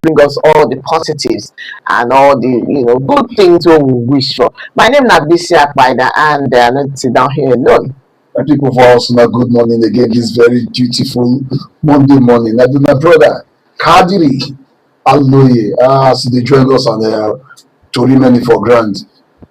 bring us all the positives and all the good things we wish for. My name is Bisi Akpaida, and I not sit down here alone. People for us, good morning again. This very beautiful Monday morning. I do my brother Kadiri Aloye as they join us on the Tori Many for Grant,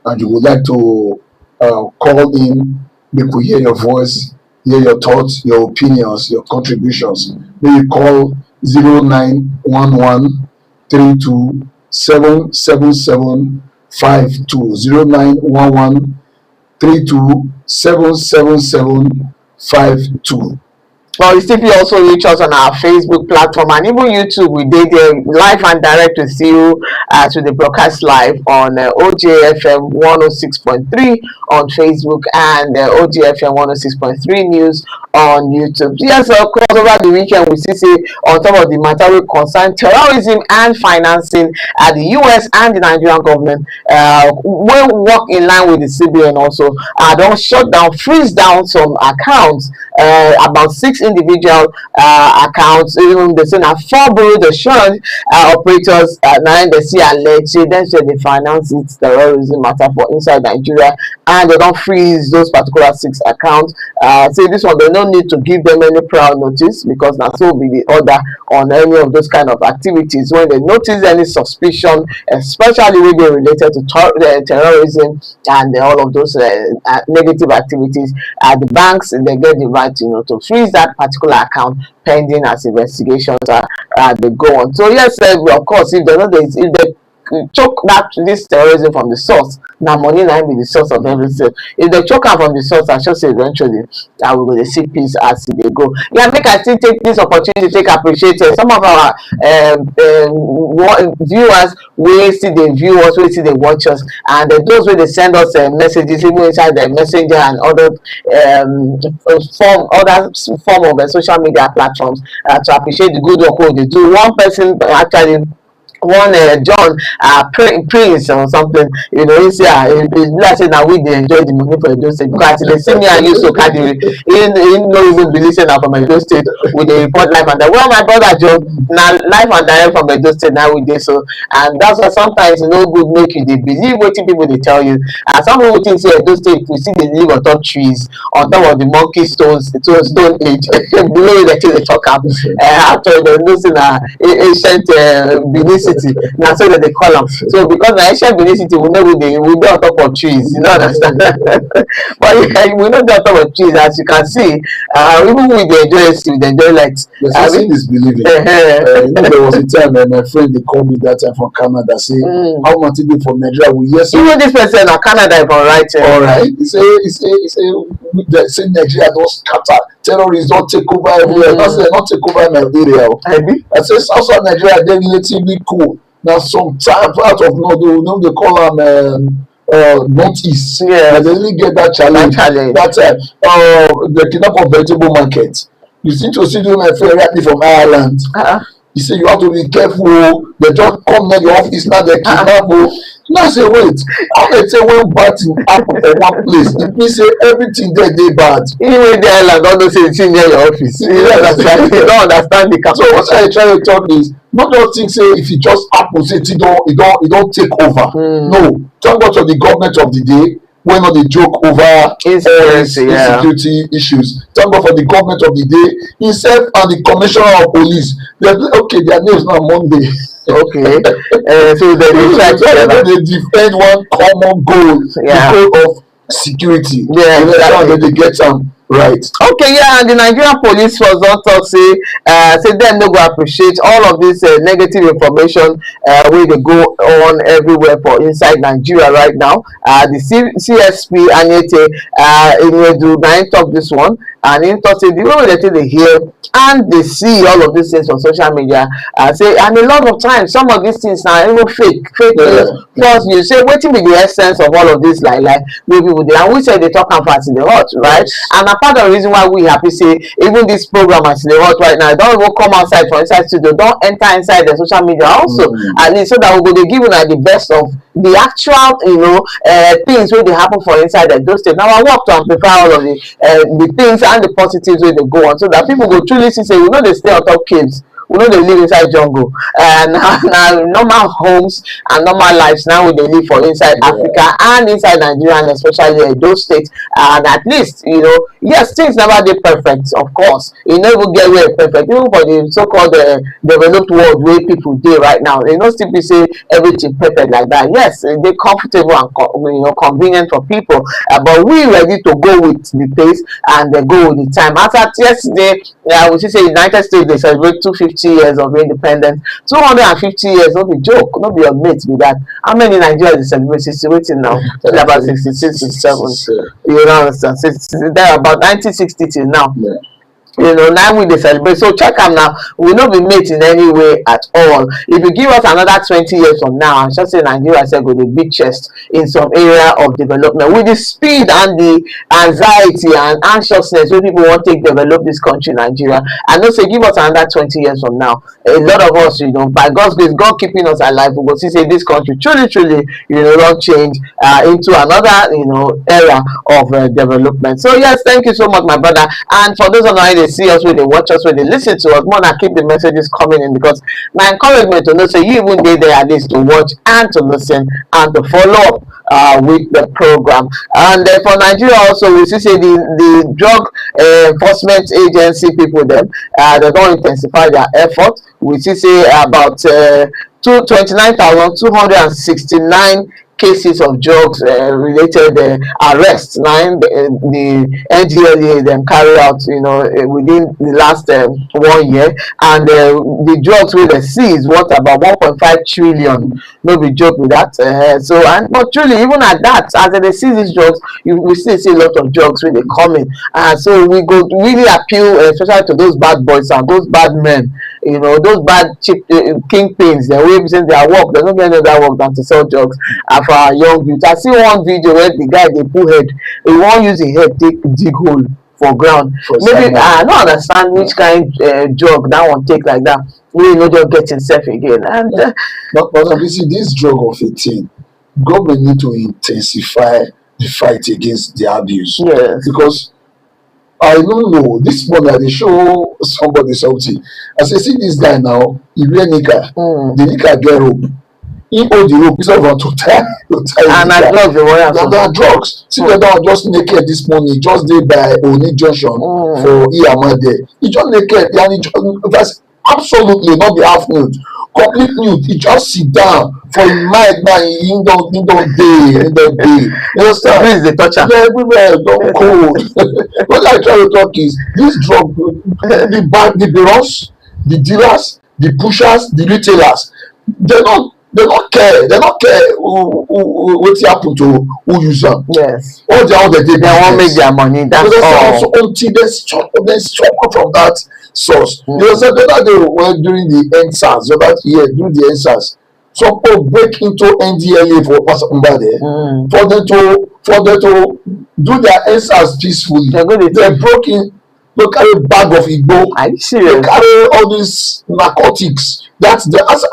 and you would like to call in, make we hear your voice, hear your thoughts, your opinions, your contributions. May you call 0911 32 77752 0911 32 Well, you still also reach us on our Facebook platform and even YouTube. We did live and direct with you to the broadcast live on OJFM 106.3 on Facebook and OJFM 106.3 News on YouTube. Yes, of course, over the weekend, we see on top of the matter we concern terrorism and financing at the US and the Nigerian government will work in line with the CBN also. Don't shut down, freeze down some accounts, about 6 individual accounts. Even they say now 4 borrowed assurance operators now they see alleged then say they finance it terrorism matter for inside Nigeria, and they don't freeze those particular 6 accounts. Say this one they don't need to give them any prior notice, because that's will be the order on any of those kind of activities when they notice any suspicion, especially when they're related to terrorism and all of those negative activities. The banks they get the right to freeze that particular account pending as investigations they go on. So yes, of course, if they choke this terrorism from the source, now money line be the source of everything. If they choke out from the source, I should say eventually I will go see peace as they go. Yeah, make I still take this opportunity to appreciate some of our viewers. We see they view us, we see they watch us, and those way they send us messages even inside the messenger and other form of social media platforms to appreciate the good work they do. One person actually, John Prince or something, he say like say now we they enjoy the money for Edo State, because they see me and you so Kadiri, he no even believe that from Edo State with the report live and direct. Well, my brother Joe now live and direct from Edo State now we dey so, and that's why sometimes good make you they believe what people they tell you, and some people think say Edo State we see they live on top trees, on top of the monkey stones, stone age below the they talk up after the losing ancient Benin City. Now so that they call them. So because the ancient Benin City we know we be on top of trees, you know, understand? But we know on top of trees, as you can see. Even with the enjoy like is believing. There was a time my friend they called me that time from Canada, say how much it from Nigeria. We yes. Even this person in Canada, if I'm right. All right. He say Nigeria don't scatter. Terrorists don't take over everywhere. Not take over my area. I say South Nigeria they're relatively cool. Now some part of north, they call them northeast. Yeah, they really get that challenge. That time, the kidnap of vegetable market. You seem to see my friend rightly from Ireland. He said you have to be careful. They just come near your office now. They kidnap you. Now I say wait. How they say when bad thing happen for one place, it means say everything there they bad. Even the Ireland don't know say it's near your office. You don't understand. You don't understand the. So what I try to talk is not just think say if it just happens, it don't take over. No, thank God for the government of the day. When not the joke over insecurity issues. Thank God for the government of the day, himself and the commissioner of police. They're okay, their names now Monday. Okay. So they defend one common goal, the goal of security. Yeah, exactly. They get some right. Okay, yeah, and the Nigerian police force don't talk say them no go appreciate all of this negative information where they go on everywhere for inside Nigeria right now. The CSP Anyete do talk this one, and in talk say the way they hear and they see all of these things on social media, say, and a lot of times some of these things are even fake news. Plus you say what be the essence of all of this like we people there, and we say they talk and fast in the hot, right? And part of the reason why we happy say even this program as the hot right now don't even come outside from inside studio, don't enter inside the social media also, at least so that we go to give you like the best of the actual things where they happen for inside those states. Now I work to amplify all of the things and the positives where they go on, so that people go truly see say we know they stay on top kids we no dey live inside jungle. Na normal homes and normal lives now we dey live for inside Africa and inside Nigeria, and especially those states. And at least, you know, yes, things never dey perfect, of course. E no even get where perfect, even for the so-called developed world wey people dey right now. E no still be say everything perfect like that. Yes, e dey comfortable and you know, convenient for people, but we ready to go with the pace and go with the time. As at yesterday, we see say United States dey celebrate 250 years of independence. 250 years, no be joke, no be your mate be that. How many Nigerians dey celebrate? 60 wetin now? About 66, 67. You know, understand? There about 1960 till now. You know, now we dey celebrate. So check am now. We no be mate in any way at all. If you give us another 20 years from now, I'm sure say Nigeria sef go dey beat chest in some area of development. With the speed and the anxiety and anxiousness wey people wan take develop this country, Nigeria, I know say give us another 20 years from now, a lot of us, you know, by God's grace, God keeping us alive, we go see say this country truly, you know, don change into another, you know, era of development. So yes, thank you so much, my brother. And for those of you dey see us, wey dey watch us, wey dey listen to us, more na keep the messages coming in, because my encouragement to know say you even dey there at least to watch and to listen and to follow up with the program. And for Nigeria also, we see say the drug enforcement agency people dem, they don intensify their effort. We see say about 29,269 cases of drugs related arrests. Now the NDLEA them carry out, you know, within the last 1 year, and the drugs wey they seize worth about 1.5 trillion. No be joke with that. So, and but truly, even at that, as they seize these drugs, we still see a lot of drugs when they come in. So we go really appeal, especially to those bad boys and those bad men. You know, those bad kingpins, the way they their work, they don't get any other work than to sell drugs. For our young youth, I see one video where the guy they pull head, he won't use his head take dig hole for ground. Maybe I don't understand which kind drug that one take like that. We know just get himself again. And but you see, this drug of 18, government need to intensify the fight against the abuse. yes, Because I don't know, this morning they show somebody something. I say, see this guy now, he wear nika, the nika get rope. He hold the rope instead of to tie and I love the warrior. there are drugs. See the guy just naked this morning, just dey by Oni Junction for Iyama there. He just naked, and he just absolutely not be half nude, complete nude. He just sit down for him mind now. He don't dey. You understand? Please, the toucher. Yeah, everywhere don't cold. What I try to talk is this drug, the barons, the dealers, the pushers, the retailers, they don't care what happen to who use them. Yes, All they won't make their money. That's all. so until they stop from that source. You know, so the other day during the NSAS, the other year during the NSAS, some people break into NDLA for there, for them to do their NSAS peacefully. They broke in. They carry a bag of Igbo. Are you They serious? carry all these narcotics. That's the answer.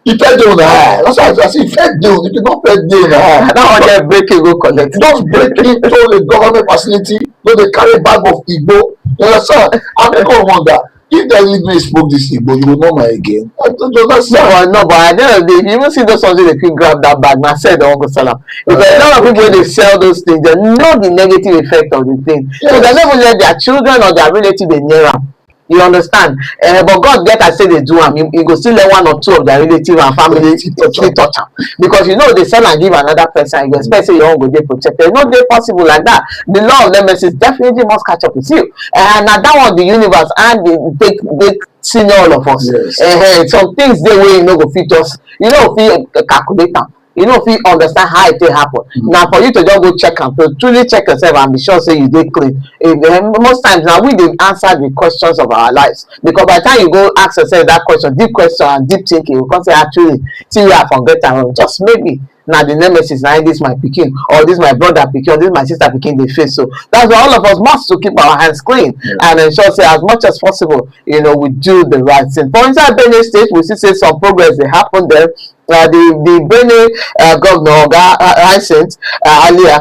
He fed down the high. That's why I say fed down. If you don't fed down the high, Now they break it, go collect. just break into the government facility. No, they carry bag of Igbo. You understand? I'm going to wonder if they really spoke this Igbo, you will know my again. I don't understand. No, but at the end of the day, if you even see those ones they quick grab that bag, now say they won't go sell them. Because a lot of people when they sell those things, they know the negative effect of the thing. So they never let their children or their relative they near them. You understand? But God get as say they do them, you go still let one or two of their relative and family touch them. Because you know they sell and give another person, you expect say you won't go there protected. It's not they possible like that. The law of nemesis definitely must catch up with you. And at that one, the universe and they senior all of us. Yes. Some things they way you know go fit us, you know, fit calculate them. You know, if you understand how it happen. Now, for you to just go check and to truly check yourself and be sure say you did clean. Most times now we did answer the questions of our lives, because by the time you go ask yourself that question and deep thinking, you can say actually, see you have forget and just maybe now the nemesis, now this my pikin, or this my brother pikin, or this my sister pikin they face. So that's why all of us must to keep our hands clean and ensure say as much as possible, we do the right thing. For inside Benue State, we see say some progress they happen there. The Benue governor Oga Hyacinth earlier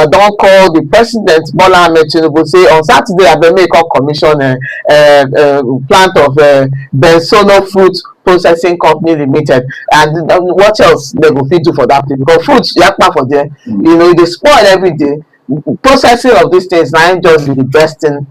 don call the president Bola Ahmed Tinubu say on Saturday abeg make come commission plant of Bensono Fruit Processing Company Limited, and what else they go fit do for that place, because fruits yakpa for there, e dey spoil every day. Processing of these things na just be the best thing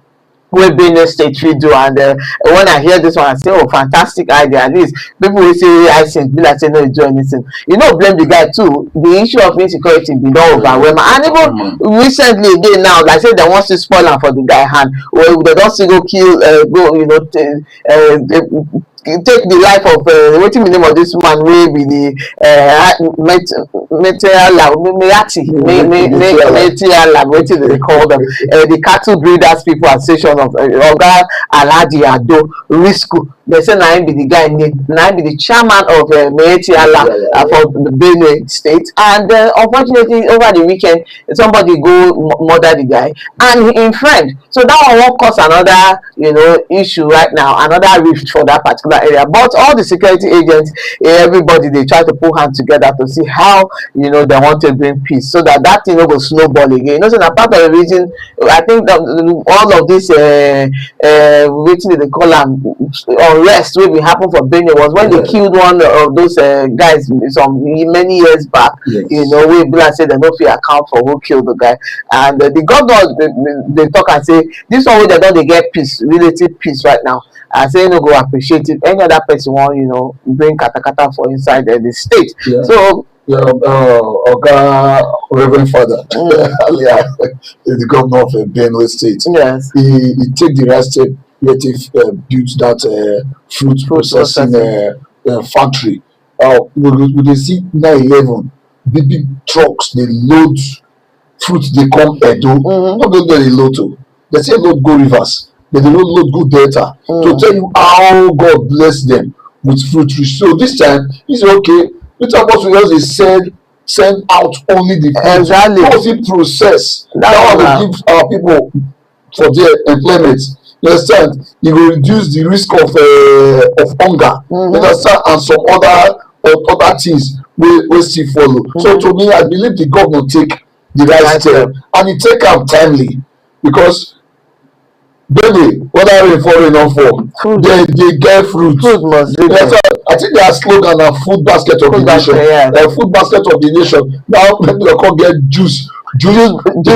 wey Benue State fit do. And when I hear this one, I say, oh, fantastic idea. At least people will say I think be like say no do anything. Blame the guy too. The issue of insecurity be don overwhelm, and even recently again now, like say they want to spoil am for the guy hand, or they don still go kill take the life of wetin be the name of this man wey be the Metiala, wetin they call them, the cattle breeders people association of Oga Alhaji Ado Risku. They say na him be the guy, na him be the chairman of Metiala for the Benue State. And unfortunately over the weekend somebody go murder the guy and him friend. So that one won't cause another issue right now, another rift for that particular area. But all the security agents, everybody, they try to put hands together to see how they want to bring peace, so that thing will snowball again. So that part of the reason I think that all of this waiting they call them unrest will be happen for Benue was when they killed one of those guys some many years back. We say they don't feel account for who killed the guy, and the governor they talk and say this one way they don't get peace, relative peace right now. I say no go appreciate it. Any other person want bring katakata for inside the state. So Oga Reverend Father, the governor of Benue State. Yes, he take the right step. Built that fruit processing factory. We dey see 9/11 big trucks they load fruit, they come Edo. Not go there they load to. They say load go rivers. They don't load go Delta to tell you how God bless them with fruit trees. So this time he said, okay, Peter Apostle just send out only the fruit. Exactly. Once it process, that one will give our people for their employment. You understand? It will reduce the risk of hunger. You understand? And some other things will still follow. So to me, I believe the government take the right step, and it take am timely, because baby, whether rain fall or not fall, they get fruit. I think their slogan na food basket of the nation. Food basket of the nation. Now they come get juice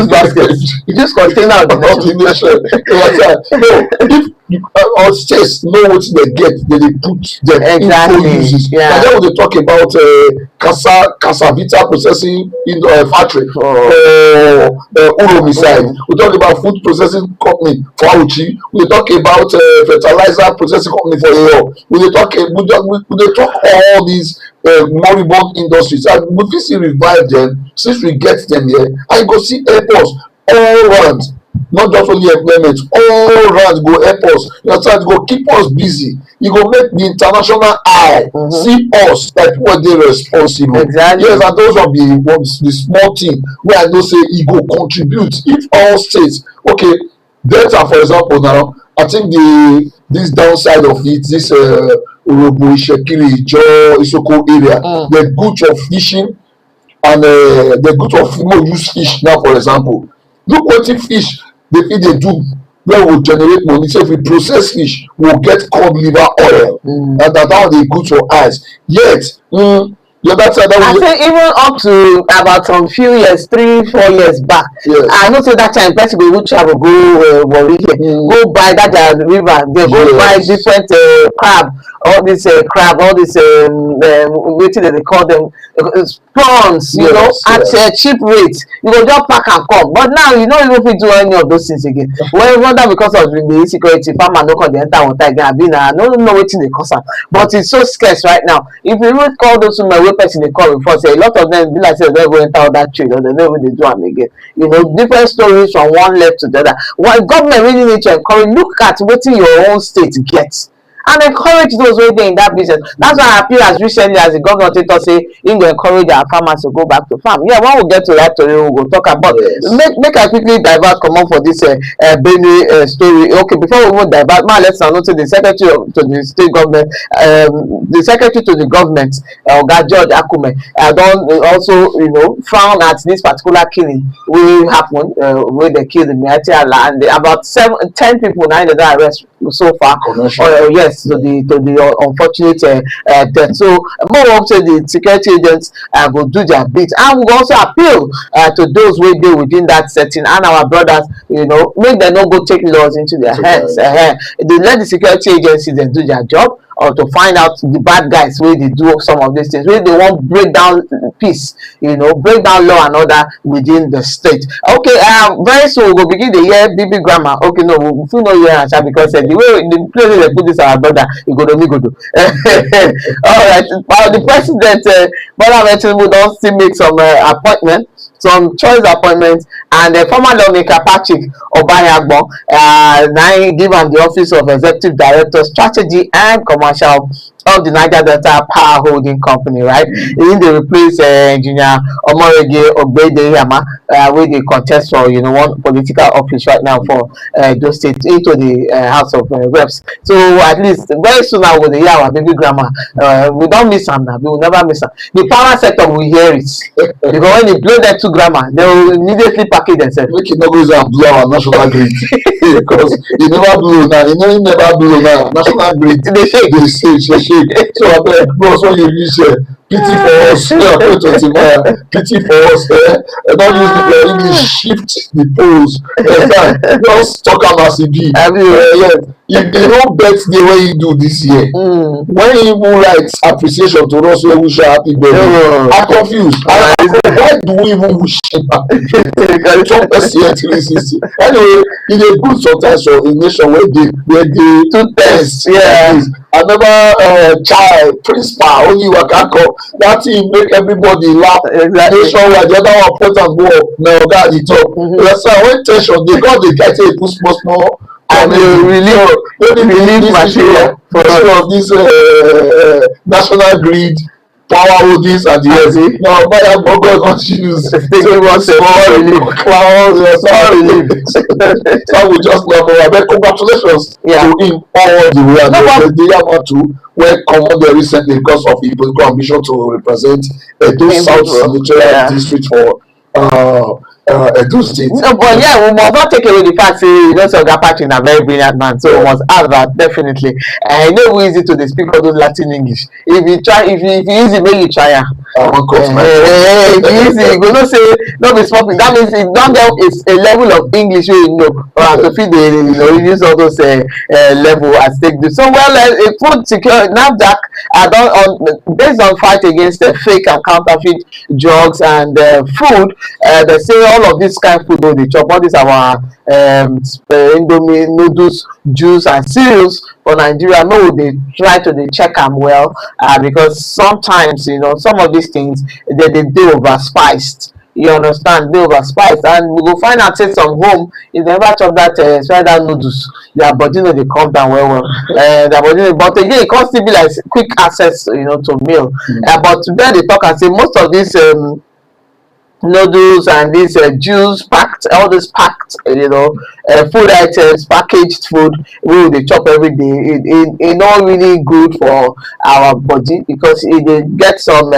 basket, juice container of the nation. No, if our states know what they get, they put them info uses. And then when they talk about Casavita processing factory Uromi side, we talk about food processing company for Auchi, we talk about fertilizer processing company for Eyo, we talk all these moribund industries, and we fit still revive them since we get them here, and you go see airports all around. Not just only employment, all around go help us. You understand? Go keep us busy. You go make the international eye see us like people they responsible. Exactly. Yes, and those are the small thing where I know say it go contribute. If all states, okay, Delta for example now, I think this downside of it, this Urobo, Ishekiri, Jo, Isoko area, the good of fishing and the good of more use fish now for example. Look what fish they do where we generate money. So if we process fish, we'll get cod liver oil, and that's how they good for eyes. Yet, the other side I say even up to about some few years, 3-4 years back, I know say that time person go travel go Warri go buy that river, they go buy different crab, all this waiting that they call them prawns, at cheap rates. You go just pack and come. But now you don't even fit do any of those things again. Well, whether because of the insecurity, farmer no call the enter water again. I don't know what they cost. But it's so scarce right now. If you even call those women wey person they call before, say a lot of them be like say they go enter all that trade, or they never they do them again. Different stories from one left to the other. What government really need to encourage, look at what your own state gets. and encourage those wey dey in that business. That's why I appeal as recently as the governor take talk say im go encourage our farmers to go back to farm. Yeah, when we get to that tori we go talk about. Make I quickly divert comot for this Benue story. Okay, before we even divert, ma let's know to the secretary to the state government, the secretary to the government, Oga George Akume, don also frown at this particular killing wey happen, wey they kill the Miyetti Allah, and about 10 people now they don arrest so far. Yes, to the unfortunate death. So more hope say the security agents go do their bit, and we go also appeal to those wey dey within that setting and our brothers, make them no go take laws into their hands. They let the security agencies then do their job, or to find out the bad guys wey dey do some of these things, wey they wan break down peace, break down law and order within the state. Okay, very soon we go begin dey hear BB grammar. Okay, no, we fit no hear am because the way the place wey they put this our brother Ighodalo. All right, the president Bola Ahmed Tinubu don still make some appointment, some choice appointments, and former lawmaker Patrick Obayagbon now give am the office of executive director strategy and commercial of the Niger Delta Power Holding Company, right? In dey replace engineer Omorege Ogbedeyama, wey dey contest for one political office right now for those states into the House of Reps. So at least very soon now we go dey hear our baby grandma. We don't miss am now, we will never miss am. The power sector will hear it because when they blow that to grammar, they will immediately package themselves. Make it no go and blow our national grid because e never blow now. E never blow now. National grid They shake. dey shake. So abeg, bros, when you reach pity for us, pity for us. Don't use the English shift the polls. Just talk am as e be. If they no birthday wey you do this year, when you even write appreciation to us wey wish you happy birthday, I'm confused. Why do we even wish him happy birthday? Trump SCN 360. Anyway, e dey good sometimes for a nation where they to test. Another child principal only waka come, that thing make everybody laugh. Nationwide, the other one point and go up, na oga at the top. When tension dey, God dey get a put small and relief material for of this national grid power holdings at the end. Now Obayagbon continues. So we just love our best. Congratulations to him all the way. And the Yama too were commanded recently because of his political ambition to represent Edo South Senatorial District for Edo State. No, but we must not take away the fact say Oga Patrick na very brilliant man, so we must add that definitely. And it's not easy to speak all those Latin English. If you easy, make you try. If you easy, you go not say not be small. That means it don't get a level of English where to fit the use all those level as take do. So food security NAFDAC based on fight against fake and counterfeit drugs and food. They say all of this kind of food they chop, all this our Indomie, noodles, juice and cereals for Nigeria. No, they try to check them well because sometimes some of these things they over spiced. You understand, they over spiced, and we go find out say some home if they never chop that spider noodles, their body they calm down well. Their body, but again, it can still be like quick access to meal. But today they talk and say most of these noodles and this juice packed, all this packed food items, packaged food we dey chop every day, it not really good for our body because it get some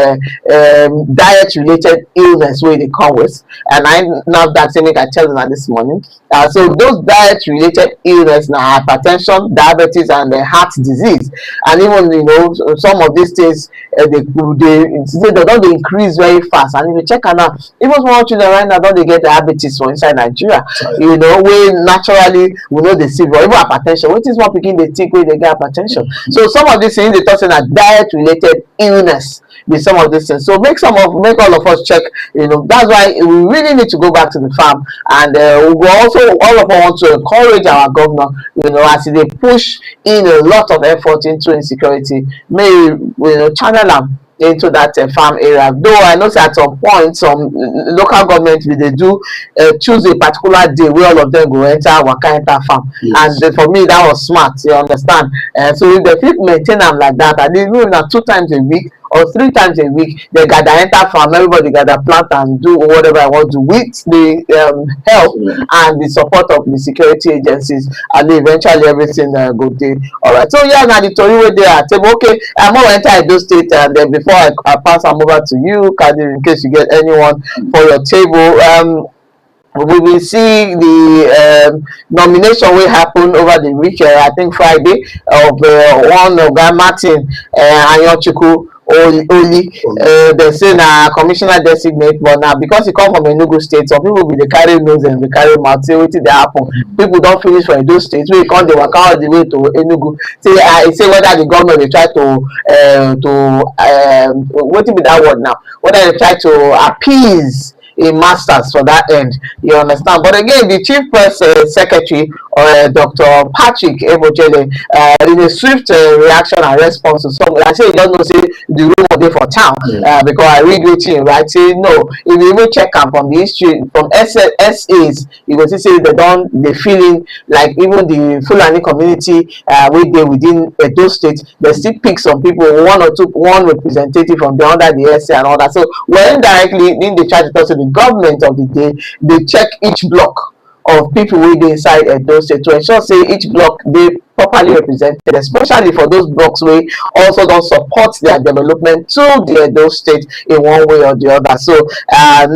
diet related illness where they come with. And I now that say make I tell them this morning, so those diet related illness now hypertension, diabetes and heart disease, and even some of these things they don't increase very fast. And if you check out even small children right now don't they get diabetes for inside Nigeria, wey naturally we know they see, but even hypertension, which is more picking the tick where they get hypertension. So some of these things they talk saying that diet related illness with some of these things. So make all of us check. That's why we really need to go back to the farm, and we also all of us want to encourage our governor. As they push in a lot of effort into insecurity, may channel them into that farm area. Though I know at some point some local government will they do choose a particular day where all of them go enter waka enter farm. Yes. And for me that was smart, you understand. So if they fit maintain them like that, at least even 2 times a week or 3 times a week, they gather enter farm, everybody gather plant and do whatever I want to with the help and the support of the security agencies, and eventually everything go dey alright. So yeah, now the tori wey dey at table. Okay, I'm gonna enter Edo State, and then before I pass am over to you, Kadiri, in case you get anyone for your table. We will see the nomination will happen over the week, I think Friday, of one Oga Martin Ayanchukwu Oli. They say na commissioner designate, but now because he come from Enugu State, some people be dey carry nose and dey carry mouth say wetin dey happen. People don finish for Edo State, wey come dey waka all the way to Enugu. Say whether the government dey try to wetin be that word now? Whether they try to appease a masters for that end, you understand. But again, the chief press secretary, Dr. Patrick Ebojele, in a swift reaction and response to some, I say you don't know, say the rumor dey for town, because I read wetin right, say no, if you even check am from the history from SAs, you go see say they feeling like even the Fulani community wey dey within Edo State, they still pick some people, one representative from the under the SA and all that. So well, indirectly then they try to talk to the government of the day, they check each block of people wey dey inside Edo State to ensure say each block dey properly represented, especially for those blocks wey also don support their development to the Edo State in one way or the other. So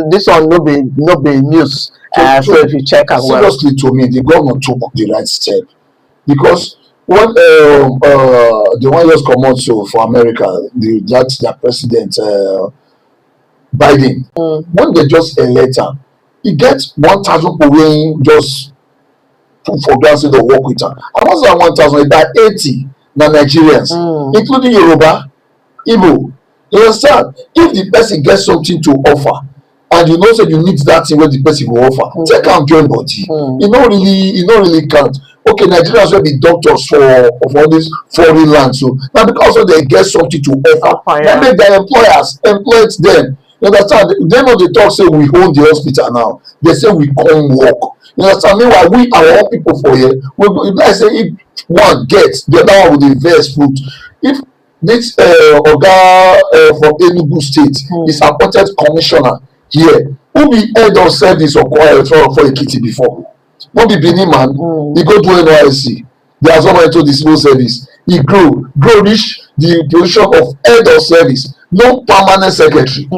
this one no be news. So if you check am well, seriously, to me the government took the right step, because when the one just come out so for America, their president Biden, when they just elect am, e get 1,000 people wey just put for ground say they work with am, and once that 1,000, that 80 na Nigerians, including Yoruba, Igbo. You understand? If the person get something to offer, and you know say you need that thing wey the person go offer, take am join body. E no really count. Okay, Nigerians will be doctors for all these foreign lands, so now because they get something to offer, then make their employers employ them. You understand? They know they talk say we own the hospital now. They say we come work. You understand? Meanwhile, we our own people for here. Like say if one gets, the other one will invest food. If this Oga from Enugu State is appointed commissioner here, who be head of service or for Ekiti before? No be Benin man. He go do NYSC. They are someone into the civil service. He grow reach the position of head of service, no permanent secretary.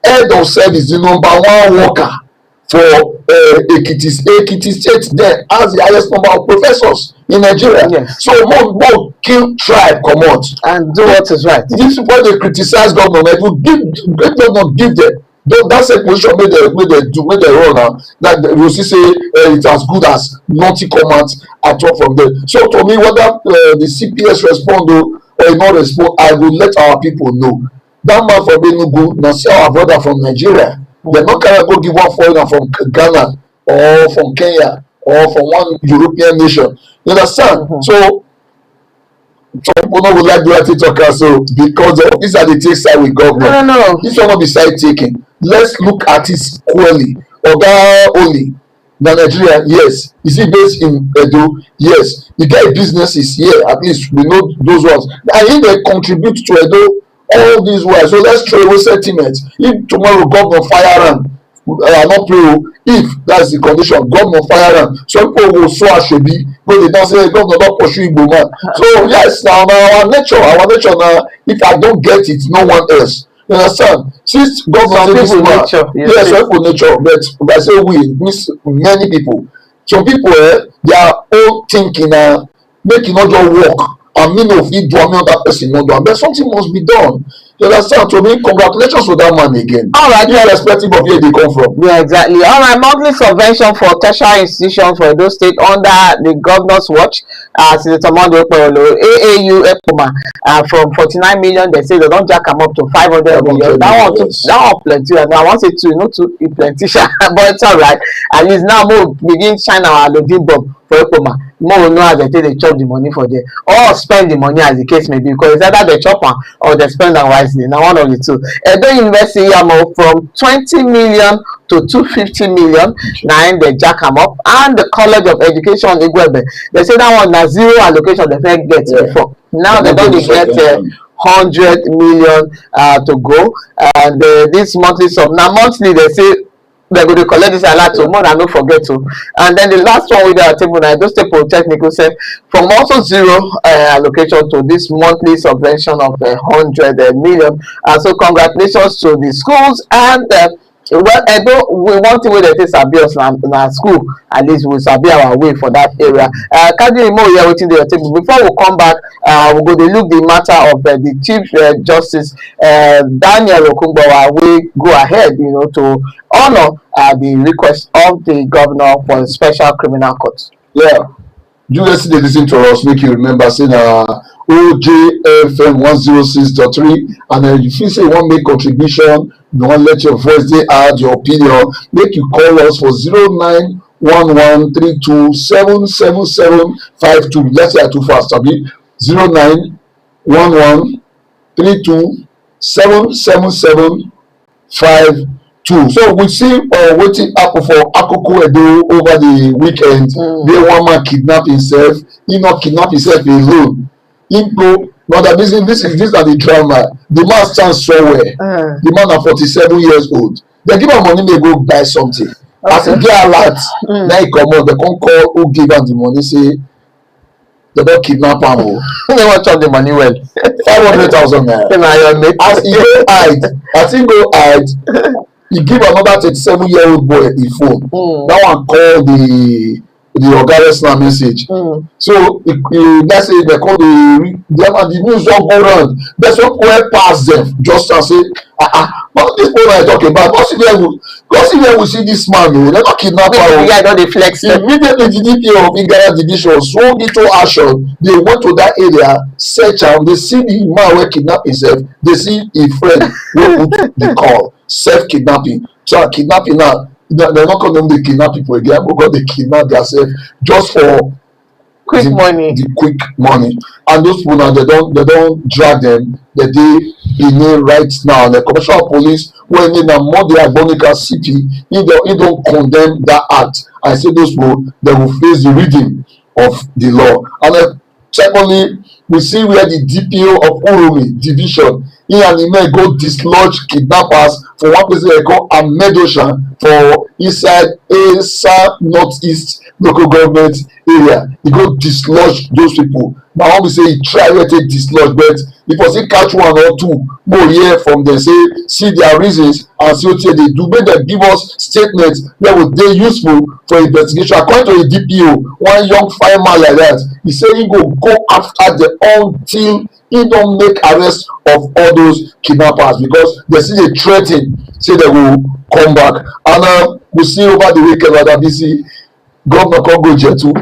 Head of service, the number 1 worker for Ekiti State, there has the highest number of professors in Nigeria. So more kill tribe come out and do what is right. These people they criticize government, give them that same position make they run now. That you see say it's as good as nothing come out at all from there. So to me, whether the CPS respond or not respond, I will let our people know. That man from Enugu, now see our brother from Nigeria. They're not gonna go give one foreigner from Ghana or from Kenya or from one European nation. You understand? So some people don't like do TikTok so because the officer they take side with government. No. This one not be side taking. Let's look at it squarely. Oga Oli, na Nigeria, yes. Is he based in Edo? Yes. The guy businesses here, at least we know those ones. And if they contribute to Edo all these ways, so let's throw away sentiment. If tomorrow government fire am, not play. If that's the condition, government fire am, some people go so ashebi, but they don't say government not pursue Igbo man. So yes, now our nature now. If I don't get it, no one else. You understand? Since government say this man, yes, some people nature, but I say we many people. Some people their own thinking make it not just work. And me no fit do another person not do, but something must be done. You understand? To me, congratulations to that man again. All right, irrespective of where they come from. Yeah, exactly. All right, monthly subvention for tertiary institutions for Edo State under the governor's watch. Senator Monday Okpeyolo, AAU Ekpoma, from 49 million, they say they don't jack them up to 500 million. That one plenty. And I want it to not too plenty, but it's all right. At least now we'll begin shine our Lodin bomb for Ekpoma. More will know as they chop the money for there, or spend the money as the case may be, because it's either they chop am or they spend am wisely. wisely. Now one of the two. Edo University Yamo from 20 million to 250 million. Now they jack them up. And the College of Education Igwebe, they say that one na zero allocation they first get before. Now they don't get 100 million to go. And this monthly sum. Now monthly they say they're going to collect this alert to more than no forget to. And then the last one with our table now, those people technical said from also zero allocation to this monthly subvention of 100 million. So congratulations to the schools and well, we want to wait that is abuse in our school. At least we'll sabi our way for that area. Kadiri more here waiting the table. Before we come back, we're going to look the matter of the Chief Justice Daniel Okungbawa. We go ahead, to honor the request of the governor for a special criminal court. Yeah. You yesterday listen to us, make you remember saying OJFM 106.3, and if you say you want to make contribution, you want to let your voice they add your opinion, make you call us for 091132777752. Let's say too fast, Abi. 0911327775. So we see waiting happen for Akoko Edo over the weekend. They one man kidnap himself. He not kidnap himself alone. He go. Now that this are the drama. The man stands somewhere. The man are 47 years old. They give him money, they go buy something. As he get alert, now he come out. They come call who give him the money. Say they don't kidnap him. They want to the money well. 500,000 naira. As he go hide. He give another 37-year-old boy the phone. That one call the Ogares now message. So let's say they call the news don't go around. There's one boy pass them just and say, what this boy I talking about? Go see where we see this man. They're not kidnapping him. Yeah, don't deflect. Immediately the DPO of Igara division swung into action. They went to that area, search am. They see the man where kidnap himself. They see a friend who put the call. Self-kidnapping. So kidnapping now, they're not calling them the kidnap people again, because they kidnap themselves just for quick money. The quick money. And those people now they don't drag them. They in right now. The commissioner of police when in a more the Agbonika CP, he don't condemn that act. I say those people they will face the reading of the law. And then secondly, we see where the DPO of Urumi division he and he may go dislodge kidnappers for one place they call Amedoshan for inside Esa Northeast local government area. He go dislodge those people. Now when we say he try to take dislodge, but if I say catch one or two more hear from them, say see their reasons and see what they do, make them give us statements that would they useful for investigation. According to the DPO, one young fireman like that, he say he go after the until he don't make arrest of all those kidnappers because they see they threaten, say they will come back. And we see over the weekend that BC Governor Congo Jetu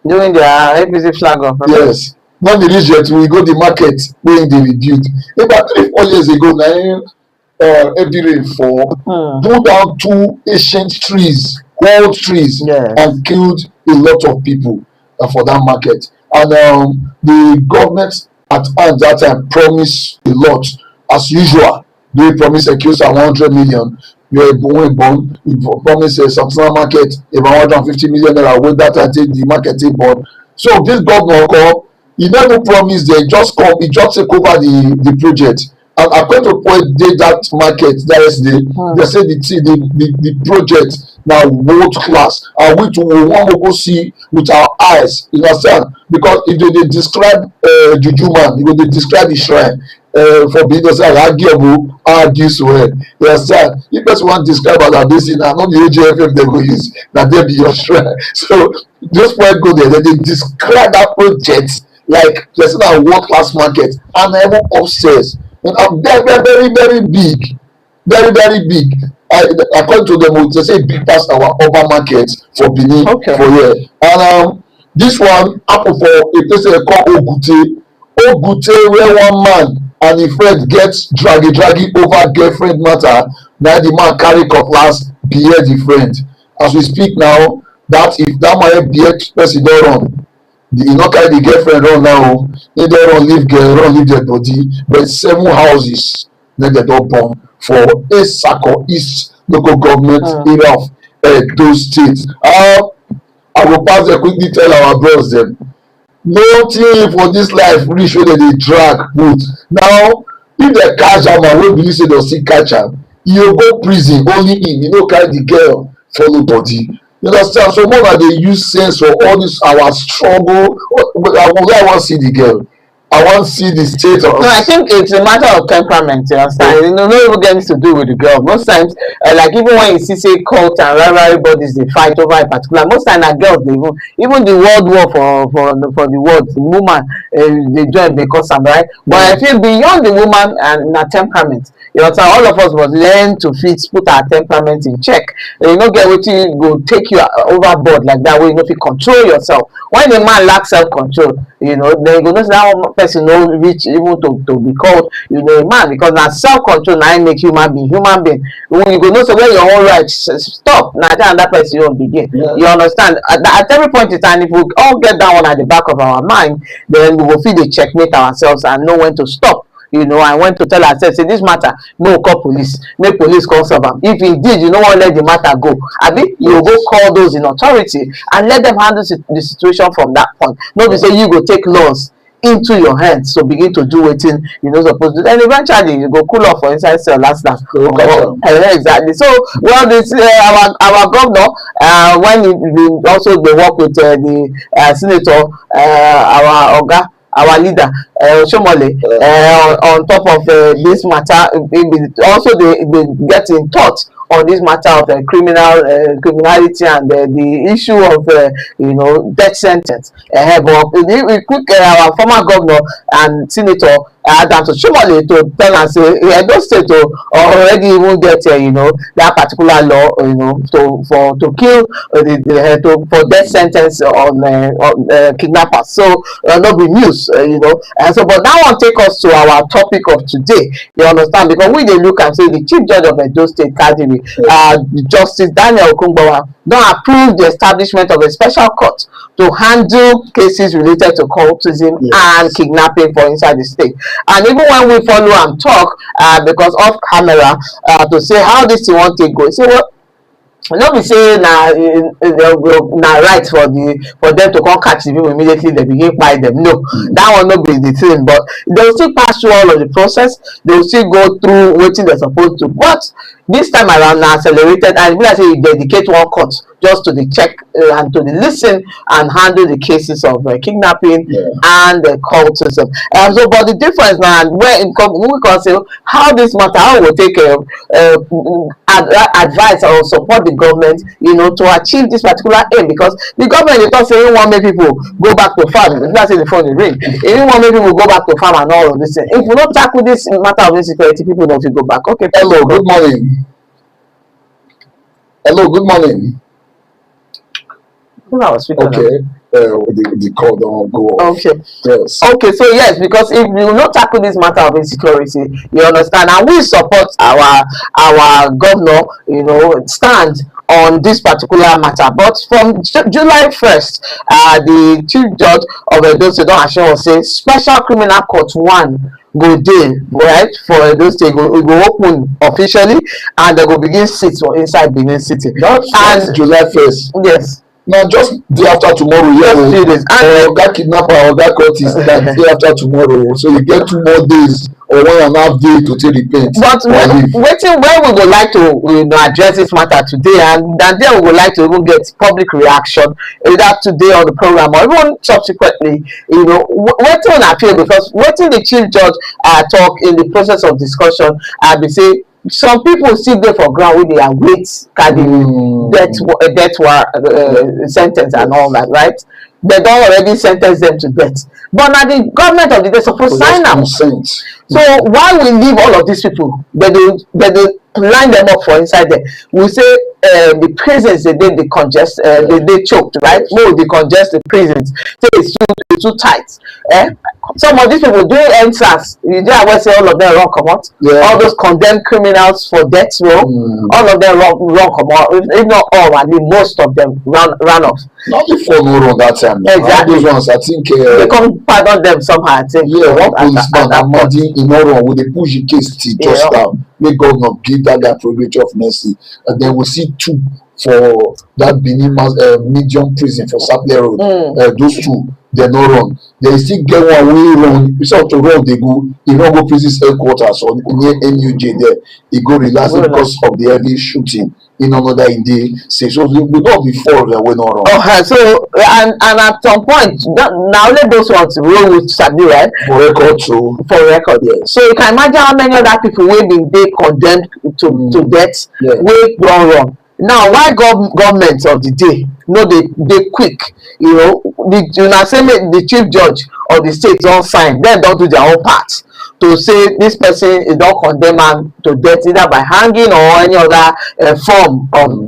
doing their APC flag off. Yes. When they reach Jetu, we go the market where they rebuild. About 3-4 years ago, now every rainfall pulled down 2 ancient trees, old trees, and killed a lot of people for that market. And the government at that time promised a lot, as usual. They promised a case of 100 million. You born. You promised a Samsung market about 150 million naira. When that I take the marketing bond. So this governor come, he never promised. They just come. He just take over the project. And according to point they that market that yesterday, they say the project now world class, and which we want to go see with our eyes. You understand? Because if they describe Juju man, they describe the shrine for being arguable, argue well. You understand? If person want to describe as this, not the OJFM they go use. Now they be your shrine. So just point go there, they describe that project like there's a world class market, and even upstairs. And I'm very big, very big. According to them, they say big past our urban market for Benin for here. And this one happen for a place they call Ogute, where one man and a friend gets draggy over girlfriend matter. Now the man carry cutlass behead the friend. As we speak now, that if that man behead person don't run, You not carry the girlfriend run now. They don't run leave girl, run leave dead body. But 7 houses then they don't burn for Esako East local government area of Edo State. I will pass and quickly tell our bros them. Nothing for this life really show that they drag put. Now, if they catch am and wey believe say dem still catch am, you go prison only him. You no carry the girl follow body. You understand? So more that they use sense for all this our struggle. But I wan see the girl. I wan see the state of. No, I think it's a matter of temperament. You understand? You know, no even getting to do with the girl. Most times, like even when you see say cult and rivalry bodies they fight over a particular. Most times, that girls they even the world war for the world, the woman they join because some right. But I feel beyond the woman and the temperament. You know, so all of us must learn to put our temperament in check. You know, get what you go take you overboard like that way. You know, if you control yourself. When a man lacks self-control, you know, then you go know that one person no reach even to be called, you know, a man, because now self-control now make human being. When you go know so where your own rights stop, now that person won't begin. Yeah. You understand? At every point in time, if we all get that one at the back of our mind, then we will feel the checkmate ourselves and know when to stop. You know, I went to tell ourselves, say this matter, no call police, make police come solve am. If indeed you don't want to let the matter go, abi, you go call those in authority and let them handle the situation from that point. No be say you go take laws into your hands, so begin to do wetin you no suppose do. Then eventually you go cool off for inside cell last. Exactly. So well, this our governor, when he also dey work with the senator, our oga, our leader Shomole, on top of this matter, also they get in touch on this matter of criminality and the issue of you know, death sentence. But we quick our former governor and senator Adams Shomole to tell us Edo State already even get you know, that particular law, you know, to kill for death sentence on kidnappers. So no be news, you know. And so, but that one take us to our topic of today. You understand? Because we dey look and say the Chief Judge of Edo State, Kadiri, Justice Daniel Okungbowa, don approve the establishment of a special court to handle cases related to cultism and kidnapping for inside the state. And even when we follow and talk, because off camera, to say how this thing wan take go, say well, no be say na right for them to come catch the people immediately they begin kpai them. No, that one no be the thing. But they will still pass through all of the process. They will still go through wetin they supposed to. But this time around na accelerated, and be like say you dedicate one court just to the check and to the listen and handle the cases of kidnapping and cultism. So, but the difference now, where we can say how this matter, how we take advice or support the government, you know, to achieve this particular aim, because the government is not saying want make people go back to farm. It's not saying the phone is ring. If you want make people go back to farm and all of this thing, if we don't tackle this matter of insecurity, people don't go back. Okay. Hello, good morning. Hello, good morning. Okay. The call don't go off. Okay. Yes. Okay, so yes, because if you not tackle this matter of insecurity, you understand, and we support our governor, you know, stand on this particular matter. But from July 1st, the Chief Judge of Edo State don assure us say Special Criminal Court 1 go dey, right, for Edo State. It go open officially, and they go begin sit for inside Benin City. That's July 1st. Yes. Now just day after tomorrow, that kidnapper or that court is that day after tomorrow. So you get 2 more days or 1.5 days to take repent. But waiting where we would like to, you know, address this matter today, and then we would like to even get public reaction either today on the program or even subsequently, you know, waiting on appeal, because waiting the Chief Judge talk in the process of discussion, be say some people still dey for ground wey dey await death sentence and all that, right? They don already sentence them to death, but now the government of the day suppose sign am. So why we leave all of these people? They line them up for inside there. We say the prisons they decongest, they choked, right? No, decongest the prisons. So it's too tight. Some of these people doing NSAS, you do always say all of them wrong come out. All those condemned criminals for death row, all of them wrong come out. If not all, I mean most of them ran off. Not before no run that time. Exactly. All those ones, I think. They come pardon them somehow. I think. Yeah, one policeman, that Amadi, in no run, will they push the case till just Yeah. now. May God not give that guy probation of mercy. And then we see two for that Benin medium prison for Saple Road. Those two, they no run. They still get one way run. Instead of to run, they go. He don't go prison headquarters or near NUJ there. He go relax because of the heavy shooting in another day. So we not before that we not run. Okay, so and at some point, now let those ones roll with Sabi, right? For record, so For record, yeah. So you can imagine how many other people will be they condemned to death. Yeah. Way wrong. Now, why government of the day? No, they quick. You know, the chief judge of the state don't sign. Then don't do their own part to say this person is not condemned am to death either by hanging or any other form of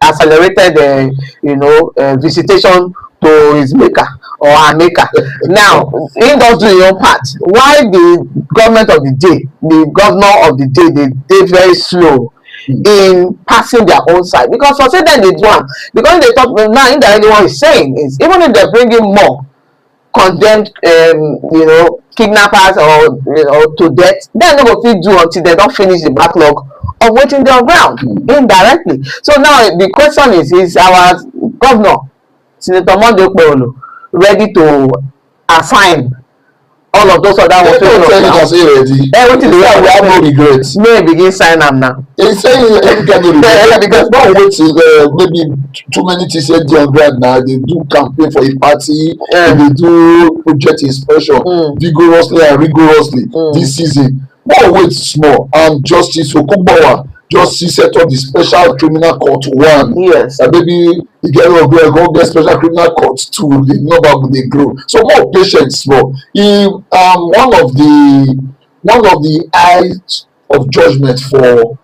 accelerated, visitation to his maker or her maker. Now, he don't do your own part. Why the government of the day, the governor of the day, they very slow in passing their own side? Because for say then they do am, because they talk now indirectly what he's saying is even if they bring in more condemned kidnappers or to death, dem no go fit do until they don finish the backlog of wetin dey on ground indirectly. So now the question is our governor Senator Monday Okpebholo ready to assign all of those other ones? Everything we have no regrets. May begin sign am now. He's saying every kind of regret because don't wait till maybe too many TCD on ground now. They do campaign for a party, and they do project inspection vigorously and rigorously this season. Don't wait small. And Justice Okunbawa just set up the special criminal court 1. Yes. And maybe you go get special criminal court 2. The number they grow. So more patience, small. One of the eyes of judgment for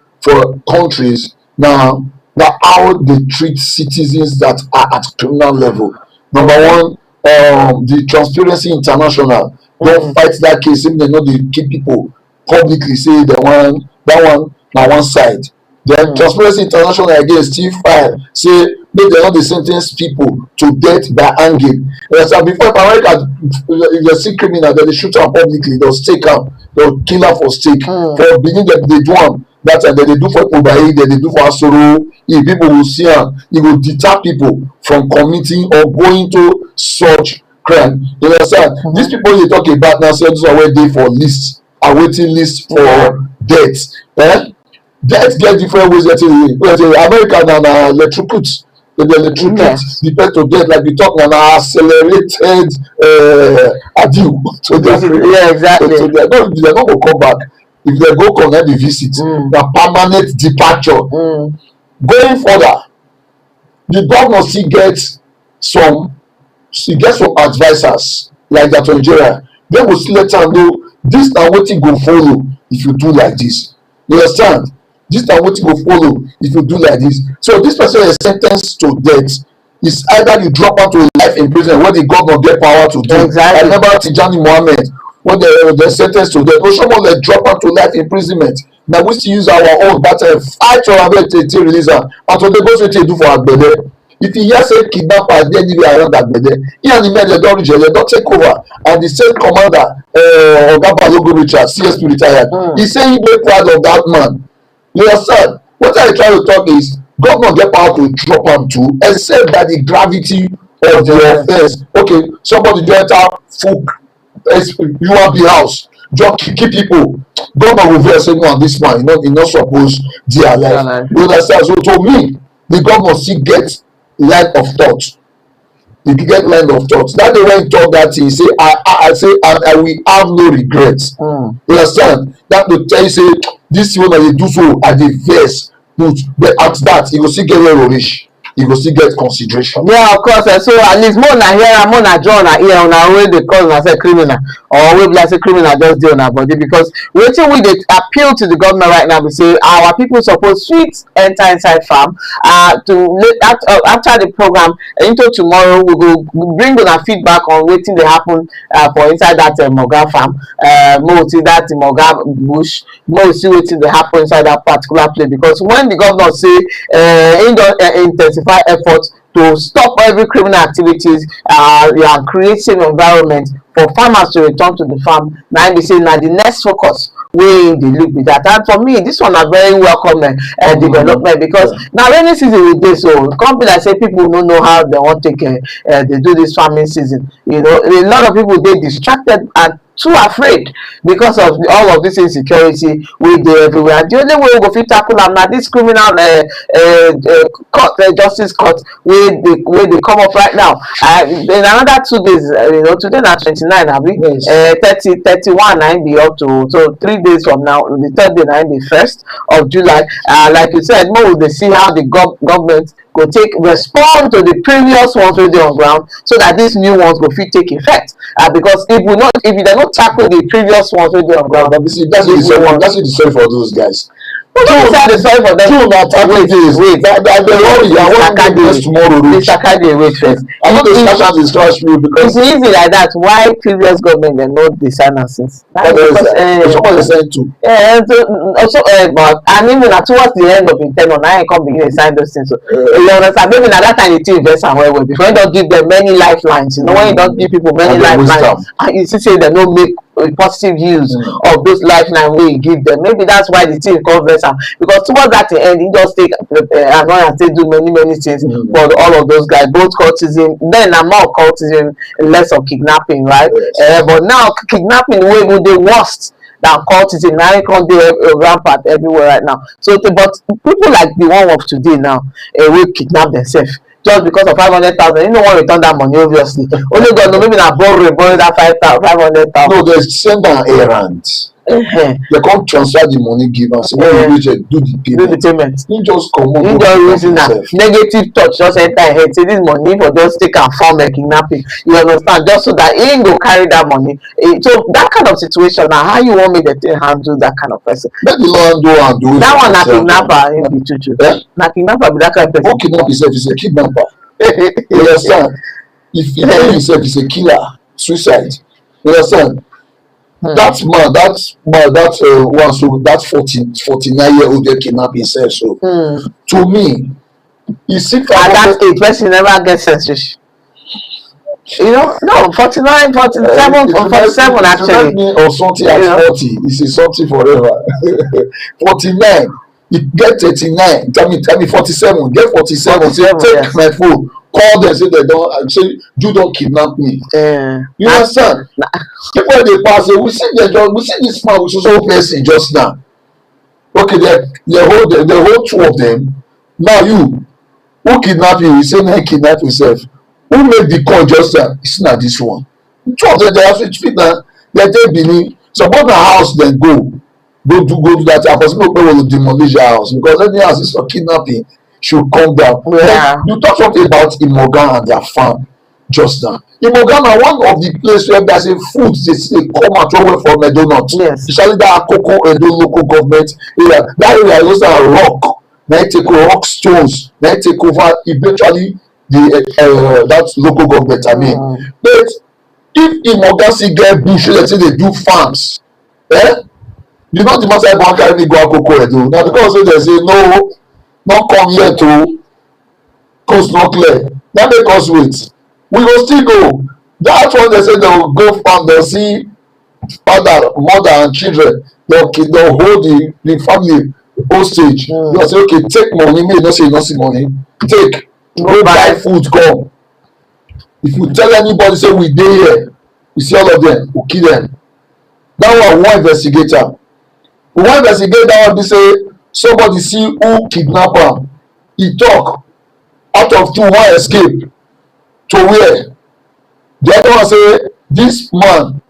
countries now how they treat citizens that are at criminal level. Number one, the Transparency International don't fight that case if they know they keep people publicly say that one na one side. Then Transparency International again still file say make dem no dey sen ten ce people to death by hanging. So before America, if they see criminal, dem dey shoot am publicly, they'll stake am, they'll kill am for stake. For Benin, dem dey do am that time, dem dey do for Ibadan, dem dey do for Asoro. If people will see am, e go deter people from committing or going to such crime. You understand? These people dey talk about now say those are wey dey for list, awaiting list for death. Death get different ways. America na electrocute. They electrocute the person to death, like we talk now, accelerated adieu. So exactly. So they're not going to come back. If they go connect the visit, the permanent departure. Going further, the governor still gets some advisors like that for Nigeria. They will still let am know this na wetin go follow if you do like this. You understand? This na wetin go follow if you do like this. So this person is sentenced to death. It's either you drop out to a life in prison where the governor get power to do. Exactly. I remember Tijani Mohammed when they sentenced to death. Oshomo drop out to life imprisonment. Now we still use our own battle fight for our to release am. And so they go to do for Agbede. If you hear say kidnappers dey anywhere around Agbede, he and the men they don reach, they don take over. And the state commander, Oga Balogun Richard, CSP retired, he say he dey proud of that man. You understand? What I try to talk is government get power to drop am too, except that the gravity of the offense. Okay, somebody just enter full UAB house, just keep people. Government will vex say no, this man, he not suppose dey alive. You understand? So to me, the government still get line of thought. He get line of thought. That day when he talk that thing, he say I say I will have no regrets. You understand? That to tell you say this one that they do so at the verse, but at that he go still get where reach. He go still get consideration. Yeah, of course. So at least more na hear am, more na draw na ear una wey dey call una say criminal or wey be like say criminal just dey on our body, because wetin we dey appeal to the government right now be say our people suppose fit enter inside farm after the program into tomorrow. We go bring una feedback on wetin dey happen for inside that Moga farm, more see that Moga bush, more see wetin dey happen inside that particular place, because when the governor say he don intensify effort to stop every criminal activities and creating environment for farmers to return to the farm. Na im be say na the next focus wey dey look be that. And for me, this one na very welcome development, because na rainy season we dey, so come be like say people no know how dem wan take dey do this farming season. You know, a lot of people dey distracted and too afraid because of all of this insecurity wey dey everywhere. And the only way we go fit tackle am na this criminal court, justice court wey dey come up right now. In another 2 days, you know, today na 29, abi? Yes. 31 na im be up to, so 3 days from now, the third day na im be 1st of July. Like you said, make we dey see how the government go take respond to the previous ones wey dey on ground, so that these new ones go fit take effect. Because if you dey not tackle the previous ones wey dey on ground, But see, that's the sorry for those guys. the sorry for them. Two na tackle this. That they worry. I want to do this tomorrow. Mr. Sakade, wait first. I want to start this class through because it's easy like that. Why previous government dem no dey sign am since? someone is saying too. Also, but and even na towards the end of im ten ure na im come begin dey sign those things. So you understand? Maybe na that time the team invest am well well before you don give them many lifelines. You know, when you don give people many lifelines, and you see say dem no make positive use of those lifeline wey you give them, maybe that's why the team come vex am, because towards that end he just take annoyance take do many things for all of those guys, both cultism, then na more cultism, less of kidnapping, right? But now kidnapping wey go dey worst than cultism, na im come dey rampant everywhere right now. So but people like the one of today now wey kidnap themselves just because of 500,000, you no wan return that money, obviously. Only God know, maybe na borrow that 500,000. No, they send an errand. They come transfer the money, give us. When you reach it, do the payment. He just come on. He just reason that negative touch just enter head. Say this money for just take and form a kidnapping. You understand? Just so that he go carry that money. So that kind of situation, now how you want me to handle that kind of person? Let the Lord do and do it. That one na kidnapper in the church. Na kidnapper be that kind of person. Who kidnap himself is a kidnapper. You understand? If he kill himself is a killer, suicide. You understand? That man, that one, so that 49-year-old they kidnap himself. So to me, you see, at that age, person never get sense. You know, no, 49, 47, 47 actually. Or something at 40, it's a something forever. 49, you get 39. Tell me 47. Get 47. Say, take my phone. Call them, say they don't, say you don't kidnap me. You understand? People they pass, we see this man with so person just now. Okay, they hold two of them. Now you, who kidnap you? You say no, kidnap yourself. Who made the call just now? It's not this one. Two of them they have to speak now. They take believe. Suppose the house then go do that. I was people will demolish your house because any house is for kidnapping. Should come down. You talk something about Imogan and their farm just now. Imogan are one of the places where there's a food they come out from Edo North. Yes. Especially that Akoko Edo local government area. That area is a rock. Now take rock stones. Now take over eventually the that local government. I mean, but if Imogan see get bush, let's say they do farms, you know the master one carry me go Akoko Edo. Now because they say no. Not come here to coast not clear. That make us wait. We will still go. That's what they say they will go farm, they'll see father, mother and children. They'll hold the family hostage. They'll say, okay, take money. Me not say not see money. Take. Go buy food, come. If you tell anybody say we dey here, we see all of them, we'll kill them. That one investigate am. We wan investigate that one be say somebody see who kidnap am, he talk, out of two one escape to where? The other one say this man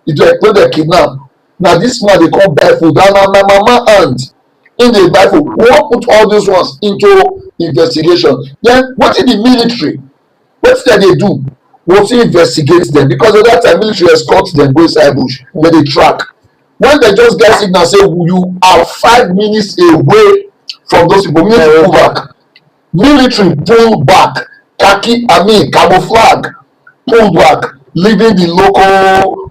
wey dey kidnap, na this man dey come buy food and na my mama hand im dey buy food. We wan put all those ones into investigation. Then wetin the military, wetin dem dey do? We go fit investigate them because at that time military escort them go inside bush, dem dey track. When they just get signal say you are 5 minutes away from those people, military pull back. Military pull back. Camouflage pull back, leaving the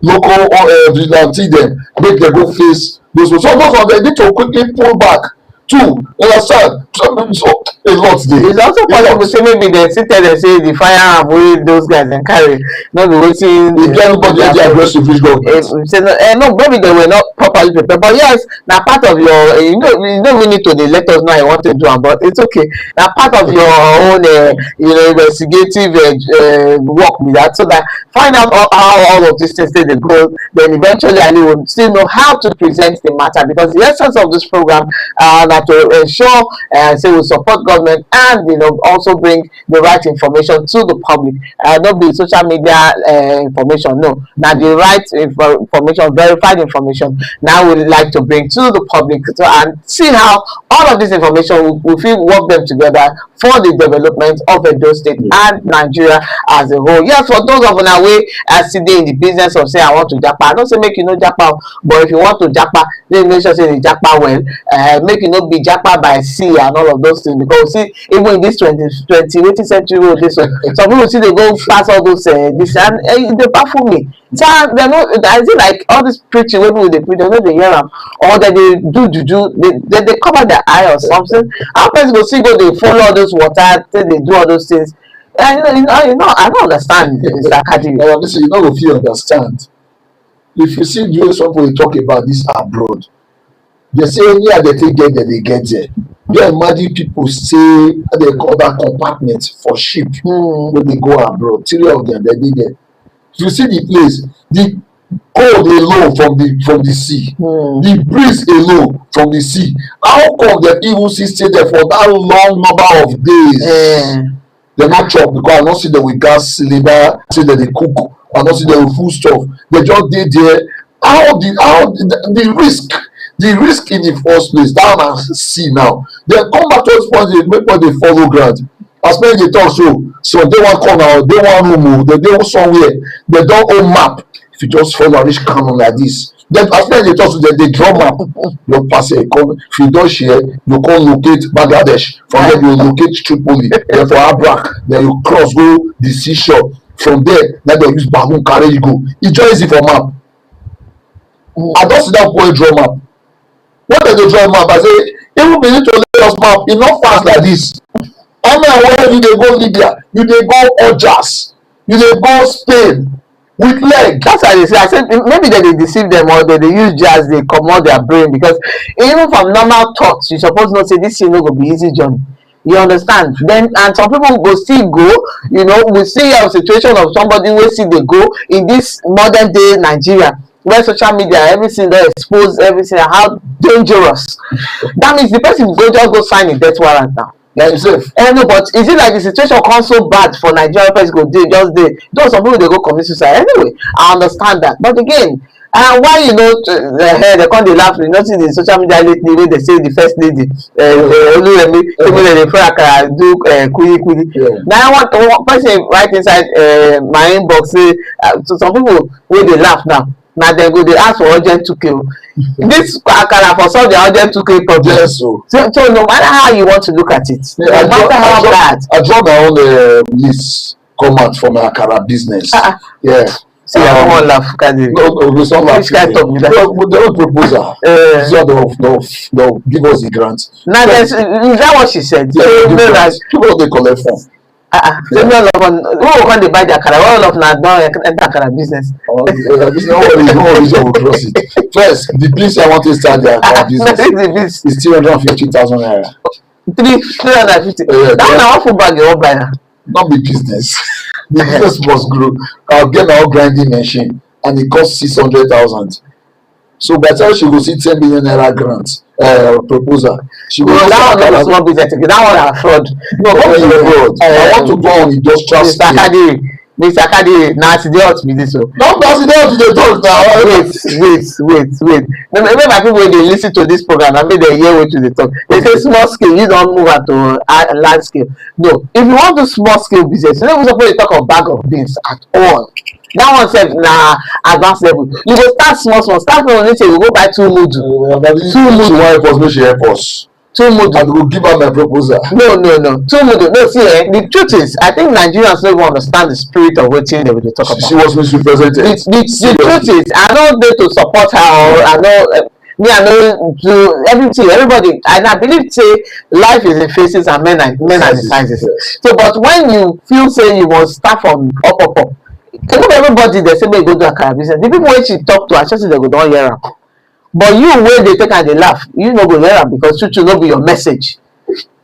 local vigilante them, make them go face those ones. So those ones they need to quickly pull back too. You understand? So A lot dey. It's also possible say maybe they sit there and say the firearm wey those guys dem carry no be wetin If anybody dey aggressive reach government. say no, maybe they were not properly prepared, but yes, na part of your you don't really need to dey let us know how you want to do am, but it's okay, na part of your own investigative work be that, so that find out how all of these things dey go, then eventually Ali will still know how to present the matter, because the essence of this program na to ensure say we support government and also bring the right information to the public, not be social media information, no, na the right information, verified information now we like to bring to the public, and see how all of this information we fit work them together for the development of Edo State and Nigeria as a whole. Yes, for those of una wey still dey in the business of say I want to japa, I don't say make you no japa, but if you want to japa, then make sure say you japa well, make you no be japa by sea and all of those things, because see, even in this 20th century road, this one, some people see they go pass all those this, and they baffle me. So they know, is it like all this preaching wey people dey preach, they no dey hear am, or that they do juju, they cover their eye or something. How person go see go dey follow all those water, say they do all those things? I don't understand, Mr. Kadiri. Listen, you no go fit understand. If you see the way some people talk about this abroad, they say anyhow they take get there, they get there. You imagine people say they call that compartment for ship when they go abroad. 3 of them, they did there. If you see the place, the cold alone from the sea, the breeze alone from the sea. How come they even stay there for that long number of days? They not chop because I don't see them with gas cylinder, say that they cook. I don't see them with food stuff. They just did there. How the risk? The risk in the first place, that I see now. They come back to this point, they make what they follow ground. As many they talk so they want corner, they want room, they want somewhere, they don't own map. If you just follow a rich canon like this, then as many they talk to them, they draw map. You pass it, if you don't share, you can locate Bangladesh. From there, you locate Tripoli, then for Abrak, then you cross go the seashore. From there, now they use Bagun carry you go. It's just easy for map. I don't see that boy draw map. What does they draw map? I say, even we need to let us map, it's not fast like this. I mean, where you dey go Libya, you dey go Algiers, you dey go Spain with leg. That's why they say. I said maybe they deceive them, or they use jazz, they comot their brain, because even from normal thoughts, you suppose not say this thing no go be easy journey. You understand? Then and some people go still go. We see a situation of somebody who still they go in this modern day Nigeria, where social media, everything they expose everything, how dangerous. That means the person go sign a death warrant now. Like yourself. No, but is it like the situation comes so bad for Nigeria? Person go though some people they go commit suicide anyway. I understand that, but again, why they come dey laugh? You know, see the social media lately where they say the first lady Oluremi they pray akara do kuli. Now I want one person right inside my inbox say so some people wey dey laugh now. Now they go they ask for urgent 2K. This akara for solve the urgent 2K problem. Yes, so no matter how you want to look at it, no matter how bad. I draw my own list come out for my akara business. Yeah. See, I don't want to laugh, Kadiri. No, it's not Which kind of the own proposal. So they'll give us the grant. Now, is that what she said? Yeah, So, people they collect from. who can they buy the akara? All of now don't enter akara business. This no reason will cross it. First, the place I want to start the akara business is 350,000 naira. 350. That's not full bag you buy now. Not be business. The business must grow. I'll get my own grinding machine, and it costs 600,000. So by the time she will see 10 million naira grant proposal, she will. That one is small business. That one are fraud. No, not in fraud. I want to go on industrial scale. Mr. Kadiri, now it's the hot be this one. No, that's the hot they talk now. Wait. Maybe my people when they listen to this program, I mean they hear what they talk. They say small scale, you don't move at to large scale. No, if you want to small scale business, you don't supposed to talk of bag of beans at all. That one said na advanced level. You go start small. Start from let's say you go buy 2 modu. 2 modu. Why for me she help us? 2 modu. And we'll give her my proposal. No. 2 modu. No, see, the truth is, I think Nigerians don't even understand the spirit of what they will talk about. She was misrepresented. The truth is, I don't need to support her, or I know. Me, I know do everything, everybody, and I believe say life is in phases and men are the sizes. Yes. So, but when you feel say you must start from up, not everybody they say make go do akara business. The people wey she talk to, I just say they go don hear am. But you wey dey take am dey laugh, you no go hear am because true no be your message.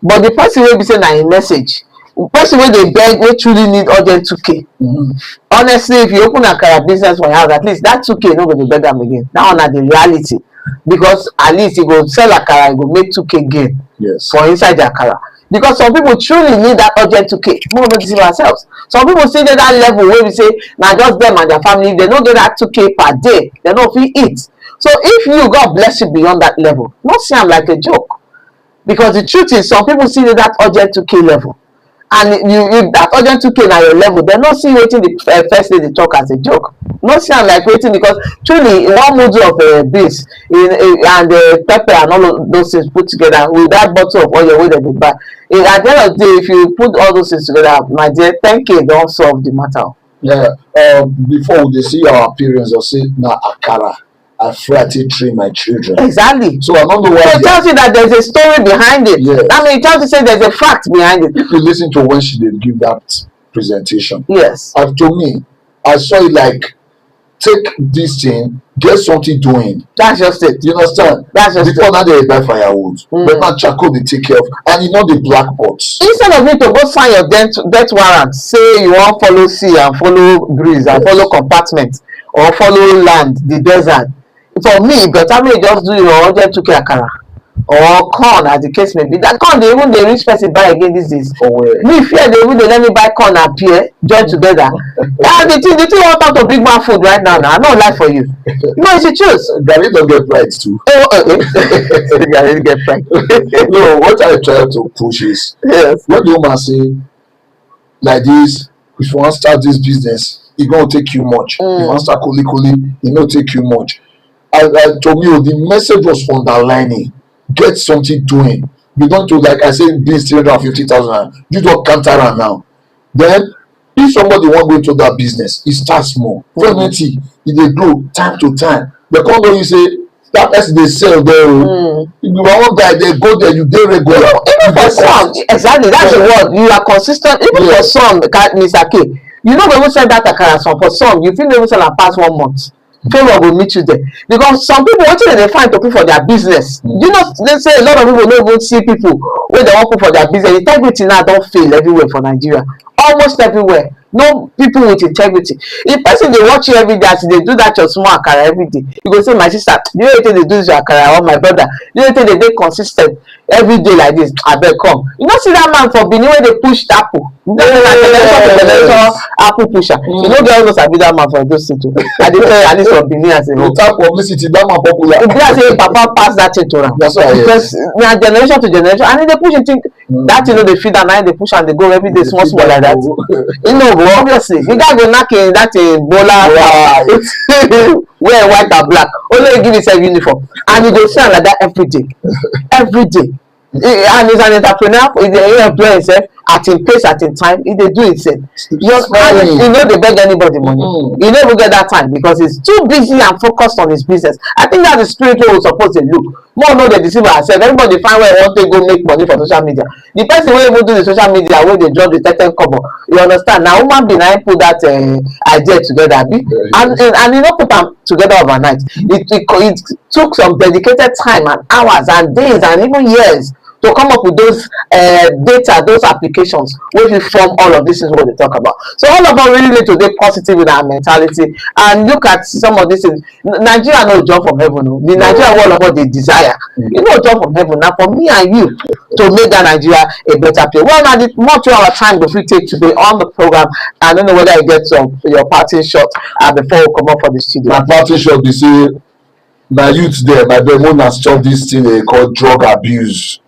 But the person wey be say na im message, person wey dey beg wey truly need urgent 2k. Honestly, if you open akara business for your house, at least that 2k no go dey beg am again. That one na the reality, because at least you go sell akara, you go make 2k gain. Yes. For inside the akara. Because some people truly need that urgent 2k. More not deceive ourselves. Some people still get that level where we say now just them and their family, they don't get that 2k per day, they don't feel eat. So if you, God bless you beyond that level, not see them like a joke. Because the truth is, some people see that urgent 2k level, and you that urgent 2k na your level, they not see waiting the first day they talk as a joke. Not see them like waiting, because truly one module of beans and pepper and all of those things put together with that bottle of oil wey dem dey buy, at the end of the day, if you put all those things together, my dear, 10k don solve the matter. Yeah. Before they see our appearance, they'll say na akara I fry to train my children. Exactly. So I don't know why. So it tells you that there's a story behind it. Yes. I mean, it tells you say there's a fact behind it. If you listen to when she did give that presentation, Yes. and to me, I saw it like, take this thing, get something doing. That's just it. You understand? That's just Before it. now they buy firewood, but now charcoal they take care of, and you know the black pots. Instead of you to go sign your death warrant, say you want follow sea and follow breeze and follow compartment or follow land, the desert. For me, better me just do your urgent 2k akara or corn, as the case may be. That corn, they even the rich person buy again these days. For where? Me fear they even they let me buy corn and pear join together. Yeah, the thing want out to big man food right now. I don't lie for you. No, it's the truth. Gary don't get pride too. Oh, Gary get pride. No, what I try to push is, Yes. when the woman say like this, if you want to start this business, it's gonna take you much. If you want to start kuli, it will take you much. To me, the message was underlining. Get something doing. You don't do like I said, this 350,000. You don't counter her now. Then, if somebody want to go into that business, it starts small. Definitely, it they grow time to time. The company you say that person they sell there. If you want guy, they go there. You dey regular. Even for some, exactly. That's the word. You are consistent. Even for some, Mr. K, you know when we sell that akara for some, you feel they will sell and pass 1 month. Favor will meet you there, because some people what they find to put for their business. You know, they say a lot of people don't even see people when they want to put for their business. Integrity now don't fail everywhere for Nigeria, almost everywhere. No people with integrity. If person they watch you every day, as they do that your small akara every day, you go say, my sister, you know they do this your akara, or my brother, you know they consistent every day like this. I bet come. You know see that man for Benin when they push apple. Apple pusher. You know they almost have that man for those things too. I did tell you at least from Benin as a whole. Without publicity, that man popular. If you say Papa pass that thing to am, That's why. because na generation to generation, and they push it that you know they feed and now they push and they go every day small like that. You know, but obviously you guys go knack that bola wear white and black. Only give yourself uniform, and you go see like that every day, every day. And he's an entrepreneur. He employ himself at him pace, at him time. He dey do himself. You know they beg anybody money. He never get that time because he's too busy and focused on his business. I think that's the spirit way we're supposed to look. More know they deceive ourselves. Everybody find where they want to go make money for social media. The person who even do the social media where they drop the 10 cover. You understand? Now woman being I put that idea together, and he not put them together overnight. It took some dedicated time and hours and days and even years to come up with those data, those applications, which will form all of this is what they talk about. So all of us really need to be positive with our mentality and look at some of these things. Nigeria no jump from heaven. No. The Nigeria all of us they desire. You know jump from heaven. Now for me and you to make that Nigeria a better place. Well, now the much of our time before we take today on the program. I don't know whether you get your parting shot before we come up for the studio. My parting shot, they say, my youth there, my demon has stopped this thing they call drug abuse.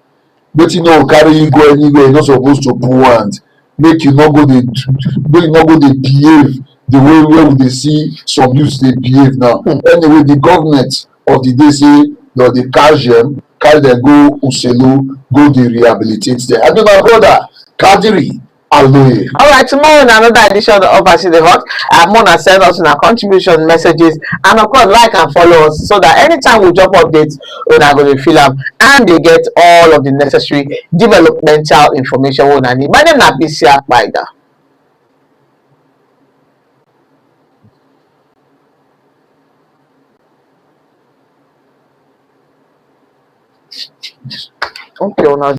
But you know, carry you go anywhere, you're not supposed to pull hand. Make you not go they behave the way where they see some youths they behave now. Anyway, the government of the day say that they carry them go Uselu, go they rehabilitate them. And then my brother, Kadiri, Aloye. All right, tomorrow in another edition of As the Hot, Mona send us in our contribution messages, and of course like and follow us so that anytime we drop updates, we're not going to feel them and they get all of the necessary developmental information we need. My name is Bisi Akpaida. Okay,